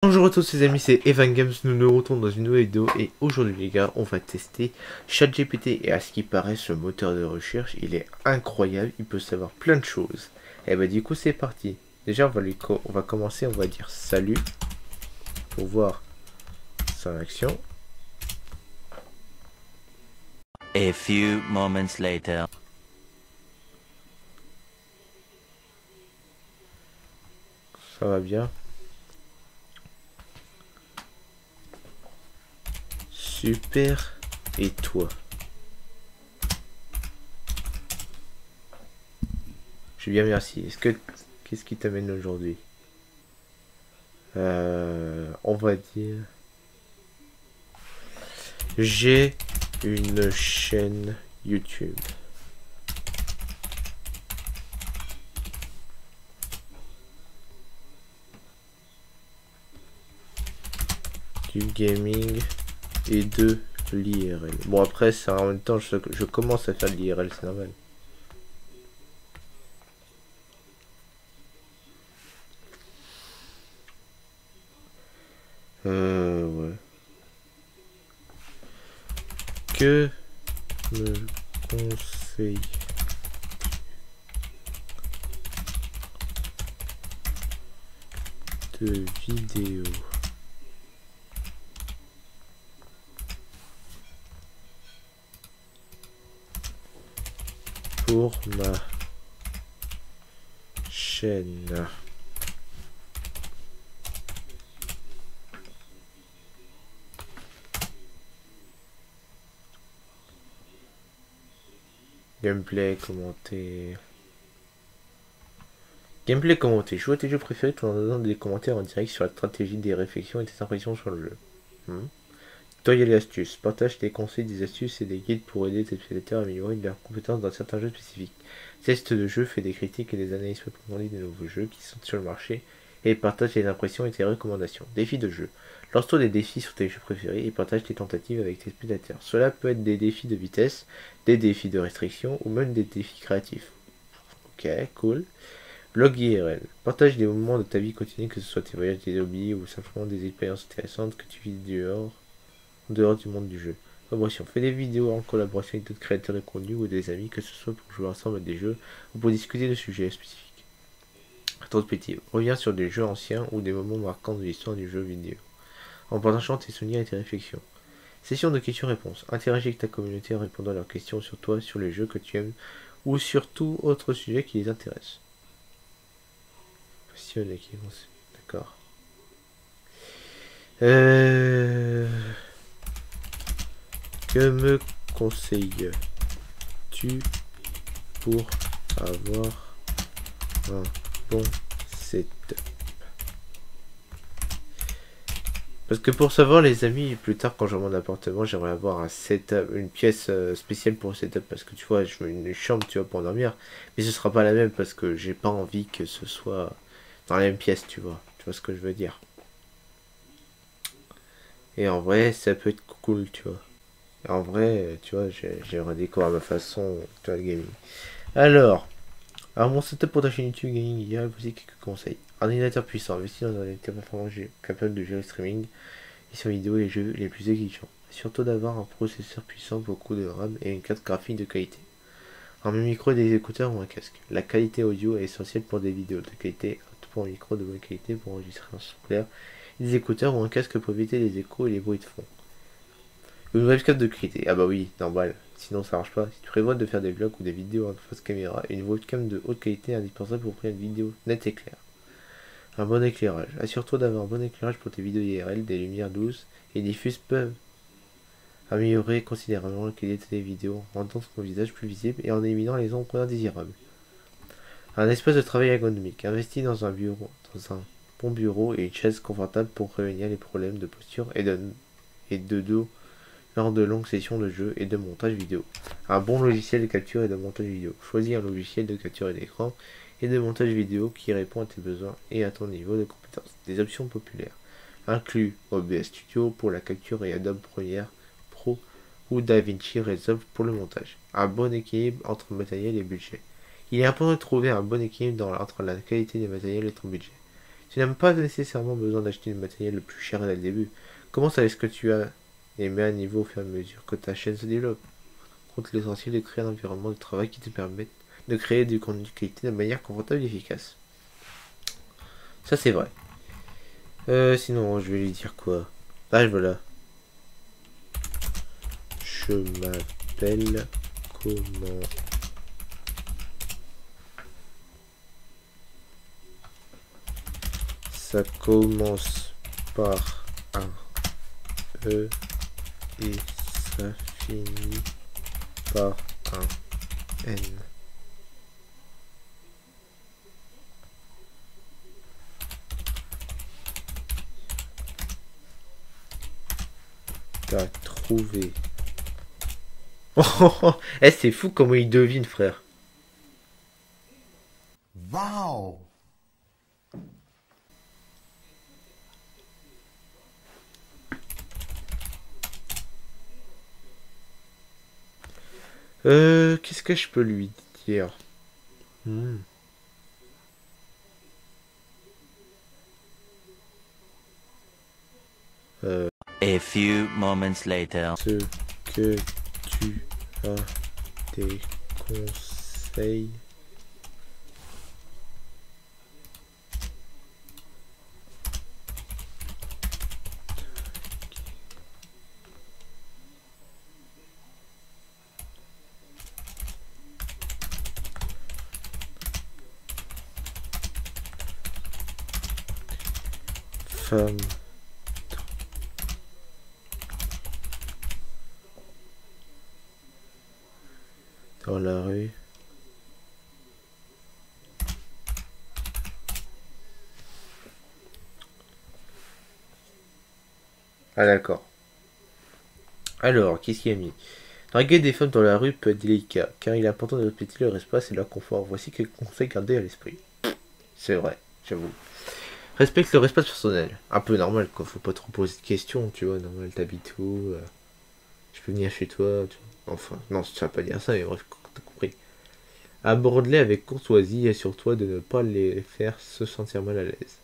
Bonjour à tous les amis, c'est Evan Games, nous nous retrouvons dans une nouvelle vidéo et aujourd'hui les gars, on va tester ChatGPT et à ce qui paraît ce moteur de recherche, il est incroyable, il peut savoir plein de choses. Et bah du coup c'est parti. Déjà on va commencer, on va dire salut pour voir son action. A few moments later. Ça va bien. Super. Et toi? Je suis bien, merci. Qu'est-ce qui t'amène aujourd'hui? On va dire j'ai une chaîne YouTube. Du gaming et de l'IRL. Bon après ça en même temps je commence à faire de l'IRL, c'est normal. Ouais. Que me conseille de vidéos pour ma chaîne? Gameplay commenté. Gameplay commenté. Joue à tes jeux préférés tout en donnant des commentaires en direct sur la stratégie, des réflexions et tes impressions sur le jeu. Tutoriel et astuces. Partage tes conseils, des astuces et des guides pour aider tes utilisateurs à améliorer leurs compétences dans certains jeux spécifiques. Test de jeu, fait des critiques et des analyses approfondies des nouveaux jeux qui sont sur le marché et partage tes impressions et tes recommandations. Défis de jeu. Lance-toi des défis sur tes jeux préférés et partage tes tentatives avec tes spectateurs. Cela peut être des défis de vitesse, des défis de restriction ou même des défis créatifs. Ok, cool. Blog IRL. Partage des moments de ta vie quotidienne, que ce soit tes voyages, tes hobbies ou simplement des expériences intéressantes que tu vis en dehors du monde du jeu. Collaboration. Fais des vidéos en collaboration avec d'autres créateurs de contenu ou des amis, que ce soit pour jouer ensemble à des jeux ou pour discuter de sujets spécifiques. Rétrospective. Reviens sur des jeux anciens ou des moments marquants de l'histoire du jeu vidéo, en partageant tes souvenirs et tes réflexions. Session de questions-réponses. Interagis avec ta communauté en répondant à leurs questions sur toi, sur les jeux que tu aimes ou sur tout autre sujet qui les intéresse. Passionné qui vont. D'accord. Que me conseilles-tu pour avoir un bon setup? Parce que pour savoir les amis, plus tard quand j'aurai mon appartement, j'aimerais avoir un setup, une pièce spéciale pour le setup, parce que tu vois, je veux une chambre, tu vois, pour dormir, mais ce sera pas la même parce que j'ai pas envie que ce soit dans la même pièce, tu vois ce que je veux dire. Et en vrai, ça peut être cool, tu vois. En vrai, tu vois, j'aimerais décorer à ma façon, tu vois, le gaming. Alors mon setup pour ta chaîne YouTube Gaming, il y a aussi quelques conseils. Un ordinateur puissant, investi dans un ordinateur performant capable de gérer le streaming, et sur vidéo et les jeux les plus exigeants. Surtout d'avoir un processeur puissant, beaucoup de RAM et une carte graphique de qualité. Un micro, des écouteurs ou un casque. La qualité audio est essentielle pour des vidéos de qualité, pour un micro de bonne qualité pour enregistrer un son clair, des écouteurs ou un casque pour éviter les échos et les bruits de fond. Une webcam de qualité. Ah bah oui, normal. Sinon ça marche pas. Si tu prévois de faire des vlogs ou des vidéos en face caméra, une webcam de haute qualité est indispensable pour prendre une vidéo nette et claire. Un bon éclairage. Assure-toi d'avoir un bon éclairage pour tes vidéos IRL, des lumières douces et diffuses peuvent améliorer considérablement la qualité des vidéos, en rendant ton visage plus visible et en éliminant les ombres indésirables. Un espace de travail ergonomique. Investis dans un bon bureau et une chaise confortable pour prévenir les problèmes de posture et de dos lors de longues sessions de jeu et de montage vidéo. Un bon logiciel de capture et de montage vidéo. Choisis un logiciel de capture d'écran et de montage vidéo qui répond à tes besoins et à ton niveau de compétence. Des options populaires incluent OBS Studio pour la capture et Adobe Premiere Pro ou DaVinci Resolve pour le montage. Un bon équilibre entre matériel et budget. Il est important de trouver un bon équilibre entre la qualité des matériels et ton budget. Tu n'as pas nécessairement besoin d'acheter le matériel le plus cher dès le début. Commence avec ce que tu as et mets à niveau au fur et à mesure que ta chaîne se développe. Compte l'essentiel de créer un environnement de travail qui te permette de créer du contenu de qualité de manière confortable et efficace. Ça c'est vrai. Sinon, je vais lui dire quoi? Ah, voilà. Je m'appelle comment? Ça commence par un E et ça finit par un N. T'as trouvé. Oh, eh, c'est fou comment il devine, frère. Wow! Qu'est-ce que je peux lui dire? A few moments later. Ce que tu as des conseils. Femme. Dans la rue. Ah d'accord. Alors, qu'est-ce qu'il a mis? Draguer des femmes dans la rue peut être délicat, car il est important de respecter leur espace et leur confort. Voici quelques conseils gardés à l'esprit. C'est vrai, j'avoue. Respecte leur espace personnel. Un peu normal, quoi. Faut pas trop poser de questions, tu vois. Normal, t'habites où? Je peux venir chez toi, tu vois. Enfin, non, tu vas pas dire ça, mais bref, t'as compris. Aborde-les avec courtoisie et assure-toi de ne pas les faire se sentir mal à l'aise.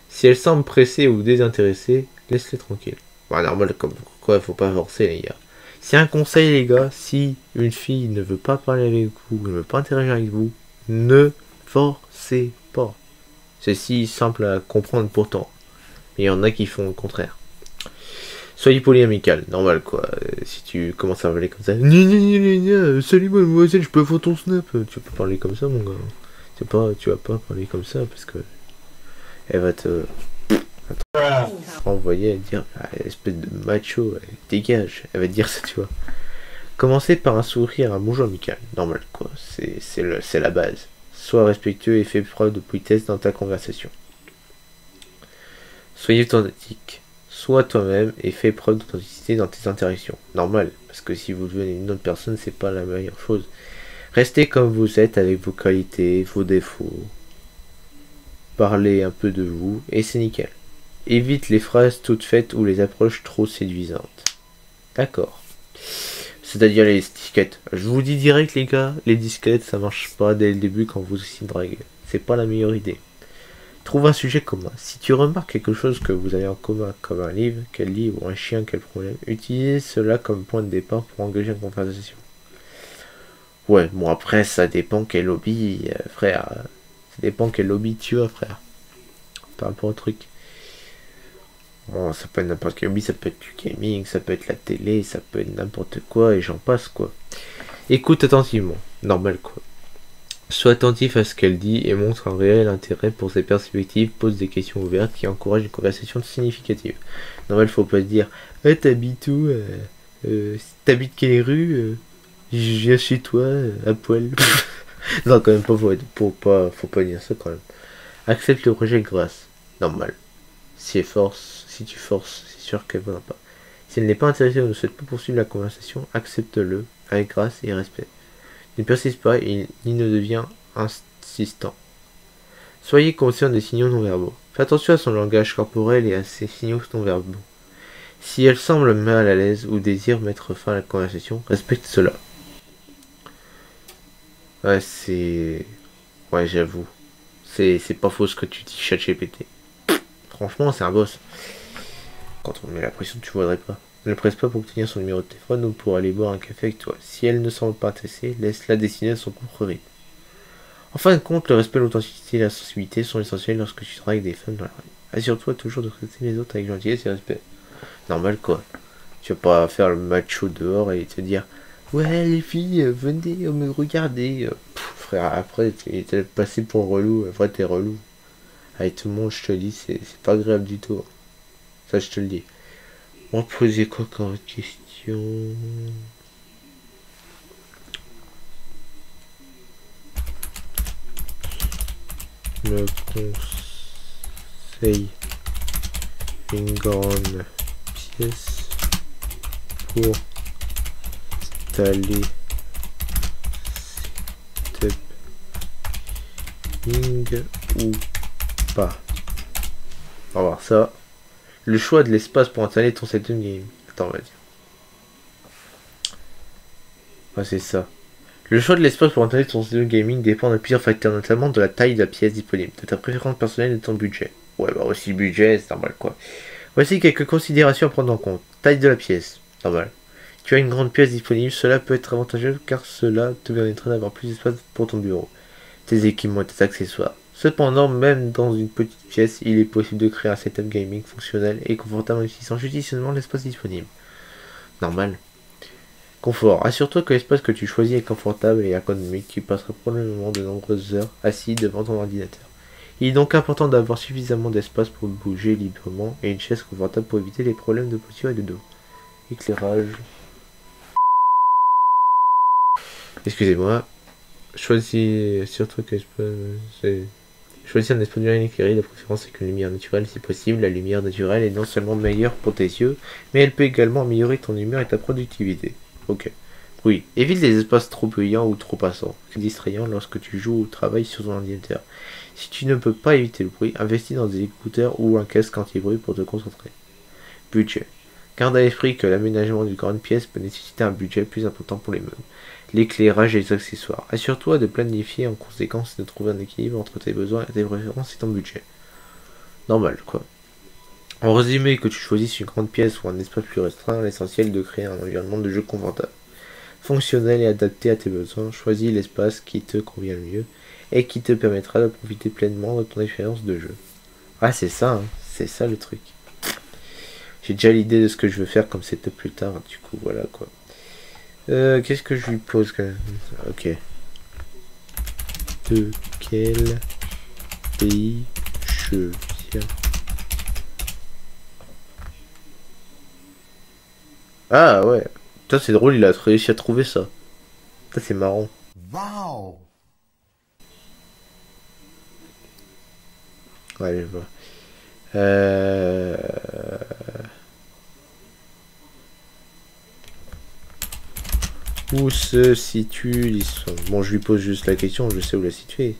Si elles semblent pressées ou désintéressées, laisse-les tranquilles. Bah, normal, comme quoi, faut pas forcer, les gars. C'est un conseil, les gars, si une fille ne veut pas parler avec vous, ne veut pas interagir avec vous, ne forcez pas. C'est si simple à comprendre pourtant. Mais il y en a qui font le contraire. Soyez poli amical, normal quoi. Si tu commences à parler comme ça, salut mademoiselle, je peux voir ton snap. Tu peux parler comme ça, mon gars. Tu vas pas parler comme ça parce que elle va te renvoyer et dire, ah, espèce de macho, dégage. Elle va te dire ça, tu vois. Commencez par un sourire, un bonjour amical, normal quoi. C'est la base. Sois respectueux et fais preuve de politesse dans ta conversation. Soyez authentique. Sois toi-même et fais preuve d'authenticité dans tes interactions. Normal, parce que si vous devenez une autre personne, c'est pas la meilleure chose. Restez comme vous êtes avec vos qualités, vos défauts. Parlez un peu de vous et c'est nickel. Évite les phrases toutes faites ou les approches trop séduisantes. D'accord. C'est-à-dire les disquettes. Je vous dis direct les gars, les disquettes ça marche pas dès le début quand vous essayez de draguer. C'est pas la meilleure idée. Trouve un sujet commun. Si tu remarques quelque chose que vous avez en commun, comme un livre, quel livre, ou un chien, quel problème, utilisez cela comme point de départ pour engager une conversation. Ouais, bon après ça dépend quel lobby, frère. Ça dépend quel lobby tu as, frère. Par rapport au truc. Bon, ça peut être n'importe quel lobby, ça peut être du gaming, ça peut être la télé, ça peut être n'importe quoi, et j'en passe quoi. Écoute attentivement, normal quoi. Sois attentif à ce qu'elle dit et montre un réel intérêt pour ses perspectives, pose des questions ouvertes qui encouragent une conversation significative. Normal, faut pas se dire t'habites où t'habites quelle rue je viens chez toi à poil. Non, quand même pas, faut pas dire ça quand même. Accepte le projet grâce. Normal. Si tu forces, c'est sûr qu'elle ne va pas. Si elle n'est pas intéressée ou ne souhaite pas poursuivre la conversation, accepte-le avec grâce et respect. Ne persiste pas et il ne devient insistant. Soyez conscient des signaux non verbaux. Fais attention à son langage corporel et à ses signaux non verbaux. Si elle semble mal à l'aise ou désire mettre fin à la conversation, respecte cela. Ouais, c'est... Ouais, j'avoue. C'est pas faux ce que tu dis, ChatGPT. Franchement, c'est un boss. Quand on met la pression, tu voudrais pas. Ne presse pas pour obtenir son numéro de téléphone ou pour aller boire un café avec toi. Si elle ne semble pas intéressée, laisse-la dessiner à son propre rythme. En fin de compte, le respect, l'authenticité et la sensibilité sont essentiels lorsque tu travailles avec des femmes dans la rue. Assure-toi toujours de traiter les autres avec gentillesse et respect. Normal quoi. Tu vas pas faire le macho dehors et te dire ouais les filles, venez me regarder. Frère, après t'es passé pour relou, après t'es relou. Avec tout le monde, je te le dis, c'est pas agréable du tout. Ça, je te le dis. On va te poser quoi comme question? Me conseille une grande pièce pour installer stepping ou pas. On va voir ça. Le choix de l'espace pour installer ton setup game. Attends, on va dire. Ouais, c'est ça. Le choix de l'espace pour installer ton setup gaming dépend de plusieurs facteurs, notamment de la taille de la pièce disponible, de ta préférence personnelle et de ton budget. Ouais, bah aussi le budget, c'est normal quoi. Voici quelques considérations à prendre en compte. Taille de la pièce, normal. Tu as une grande pièce disponible, cela peut être avantageux car cela te permettra d'avoir plus d'espace pour ton bureau, tes équipements et tes accessoires. Cependant, même dans une petite pièce, il est possible de créer un setup gaming fonctionnel et confortable en utilisant judicieusement l'espace disponible. Normal. Confort. Assure-toi que l'espace que tu choisis est confortable et ergonomique. Tu passeras probablement de nombreuses heures assis devant ton ordinateur. Il est donc important d'avoir suffisamment d'espace pour bouger librement et une chaise confortable pour éviter les problèmes de posture et de dos. Éclairage. Excusez-moi. Choisis surtout que choisis un espace bien éclairé, de préférence avec une lumière naturelle si possible. La lumière naturelle est non seulement meilleure pour tes yeux, mais elle peut également améliorer ton humeur et ta productivité. Ok. Oui, évite les espaces trop bruyants ou trop passants, distrayants lorsque tu joues ou travailles sur ton ordinateur. Si tu ne peux pas éviter le bruit, investis dans des écouteurs ou un casque anti-bruit pour te concentrer. Budget. Garde à l'esprit que l'aménagement d'une grande pièce peut nécessiter un budget plus important pour les meubles, l'éclairage et les accessoires. Assure-toi de planifier en conséquence et de trouver un équilibre entre tes besoins, tes préférences et ton budget. Normal, quoi. En résumé, que tu choisisses une grande pièce ou un espace plus restreint, l'essentiel est de créer un environnement de jeu confortable, fonctionnel et adapté à tes besoins. Choisis l'espace qui te convient le mieux et qui te permettra de profiter pleinement de ton expérience de jeu. Ah, c'est ça, hein. C'est ça le truc. J'ai déjà l'idée de ce que je veux faire comme setup plus tard, du coup, voilà quoi. Qu'est-ce que je lui pose quand même? Ok. De quel pays je viens? Ah ouais. Putain, c'est drôle, il a réussi à trouver ça. Ça, c'est marrant. Wow. Ouais, je vois. Où se situe l'Islande? Bon, je lui pose juste la question, je sais où la situer.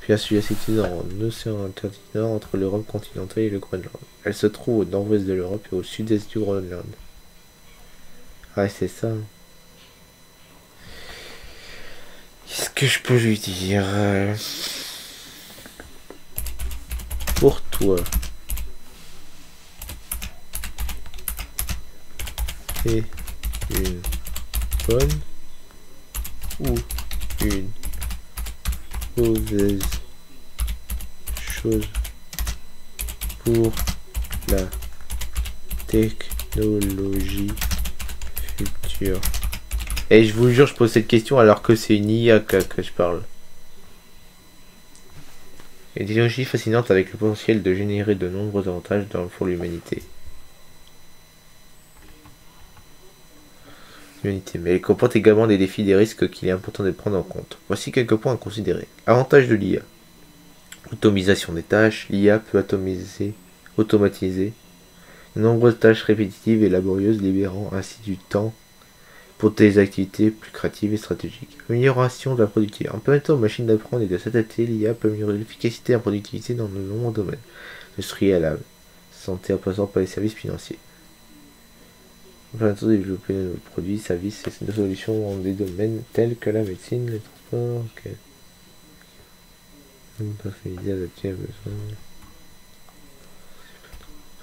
Puis elle se situe dans l'océan Atlantique Nord entre l'Europe continentale et le Groenland. Elle se trouve au nord-ouest de l'Europe et au sud-est du Groenland. Ouais, c'est ça. Qu'est-ce que je peux lui dire? Pour toi. C'est une bonne ou une mauvaise chose pour la technologie future? Et je vous jure, je pose cette question alors que c'est une IA que je parle. Une technologie fascinante avec le potentiel de générer de nombreux avantages pour l'humanité. Mais elle comporte également des défis et des risques qu'il est important de prendre en compte. Voici quelques points à considérer. Avantages de l'IA. Automisation des tâches. L'IA peut automatiser de nombreuses tâches répétitives et laborieuses, libérant ainsi du temps pour des activités plus créatives et stratégiques. Amélioration de la productivité. En permettant aux machines d'apprendre et de s'adapter, l'IA peut améliorer l'efficacité et la productivité dans de nombreux domaines, industriels à la santé en passant par les services financiers. Enfin, développer de nouveaux produits, services et de solutions dans des domaines tels que la médecine, les transports, ok. Une personnalité adaptée à besoin.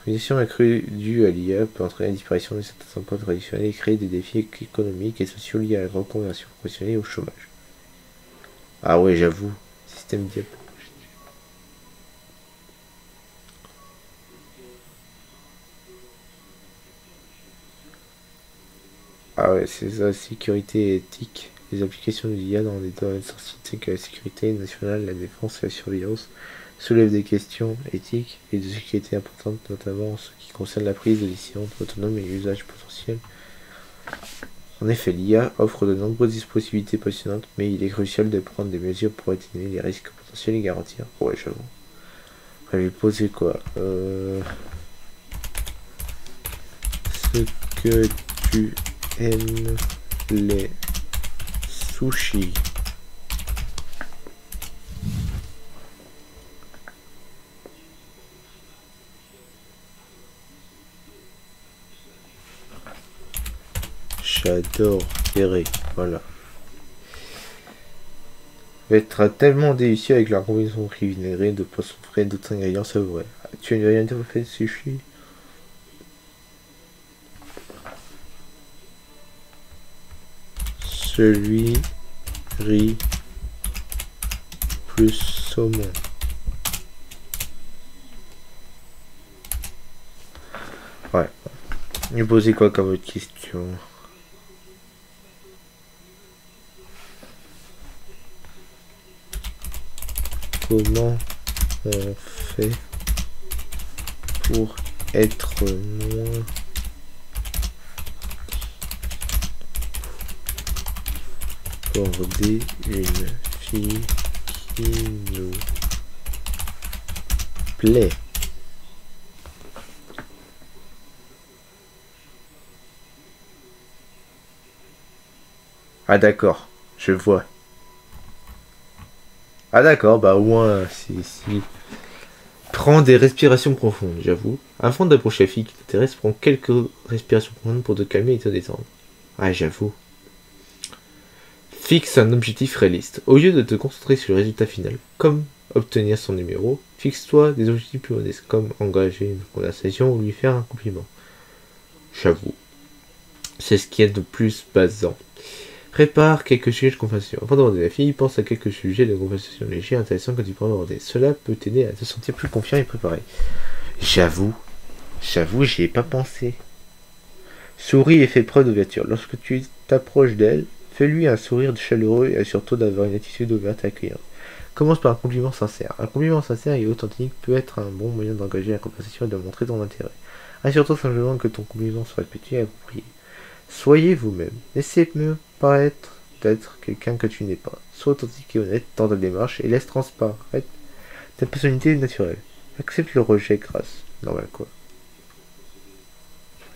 L'exposition accrue due à l'IA peut entraîner la disparition de certains emplois traditionnels et créer des défis économiques et sociaux liés à la reconversion professionnelle et au chômage. Ah ouais, j'avoue, système diap. Ah ouais, c'est ça, sécurité et éthique. Les applications de l'IA dans des domaines sensibles tels que la sécurité nationale, la défense et la surveillance soulèvent des questions éthiques et de sécurité importantes, notamment en ce qui concerne la prise de décisions autonomes et l'usage potentiel. En effet, l'IA offre de nombreuses possibilités passionnantes, mais il est crucial de prendre des mesures pour atténuer les risques potentiels et garantir. Ouais, j'avoue. Après, je vais poser quoi Ce que tu aimes les sushis. J'adore Eric, voilà. Va être tellement délicieux avec la combinaison riz vinaigré de poisson frais et d'autres ingrédients savoureux. Tu as une variété de fait de sushi? Celui riz plus saumon. Ouais. Vous posez quoi comme autre question? Comment on fait pour être moins border une fille qui nous plaît? Ah d'accord, je vois. Ah d'accord, bah au moins, si... Prends des respirations profondes, j'avoue. Avant d'approcher la fille qui t'intéresse, prends quelques respirations profondes pour te calmer et te détendre. Ah j'avoue. Fixe un objectif réaliste. Au lieu de te concentrer sur le résultat final, comme obtenir son numéro, fixe-toi des objectifs plus modestes, comme engager une conversation ou lui faire un compliment. J'avoue. C'est ce qui est de plus basant. Prépare quelques sujets de conversation. Avant d'aborder la fille, pense à quelques sujets de conversation légers et intéressants que tu pourras aborder. Cela peut t'aider à te sentir plus confiant et préparé. J'avoue, j'y ai pas pensé. Souris et fais preuve d'ouverture. Lorsque tu t'approches d'elle, fais-lui un sourire chaleureux et assure-toi d'avoir une attitude ouverte et accueillante. Commence par un compliment sincère. Un compliment sincère et authentique peut être un bon moyen d'engager la conversation et de montrer ton intérêt. Assure-toi simplement que ton compliment soit respectueux et approprié. Soyez vous-même. Laissez-moi paraître d'être quelqu'un que tu n'es pas. Sois authentique et honnête dans ta démarche et laisse transparaître ta personnalité naturelle. Accepte le rejet grâce. Normal quoi.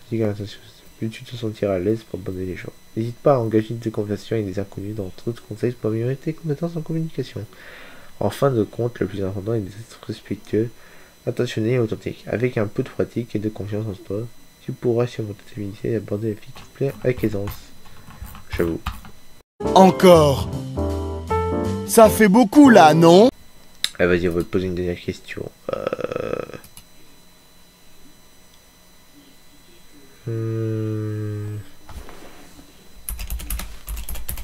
Plus tu te sentiras à l'aise pour aborder les gens. N'hésite pas à engager des conversations avec des inconnus dans d'autres contextes pour améliorer tes compétences en communication. En fin de compte, le plus important est d'être respectueux, attentionné et authentique. Avec un peu de pratique et de confiance en toi, tu pourras surmonter ta timidité et aborder la fille qui te plaît avec aisance. J'avoue. Encore. Ça fait beaucoup là, non? Ah, vas-y, on va te poser une dernière question.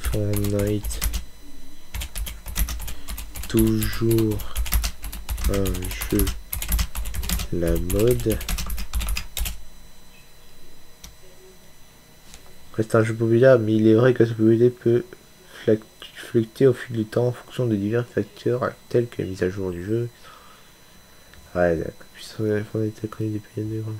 Fortnite. Toujours un jeu. La mode. Reste un jeu populaire, mais il est vrai que sa popularité peut fluctuer au fil du temps en fonction de divers facteurs tels que la mise à jour du jeu. Ouais, d'accord. Puissance de la Fortnite a connu des périodes de grande.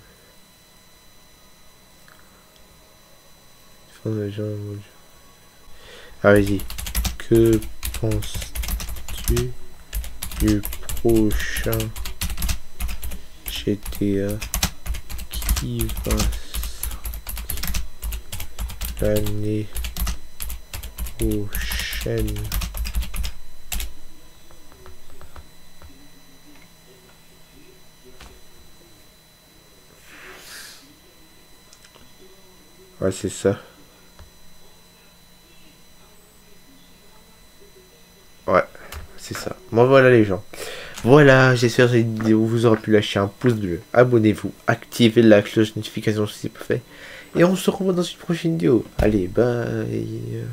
Ah, vas-y. Que penses-tu du prochain GTA qui va sortir l'année prochaine? Ouais, c'est ça. Ouais, c'est ça. Bon, voilà les gens. Voilà, j'espère que cette vidéo vous aura pu lâcher un pouce bleu. Abonnez-vous, activez la cloche de notification si c'est pas fait. Et on se revoit dans une prochaine vidéo. Allez, bye.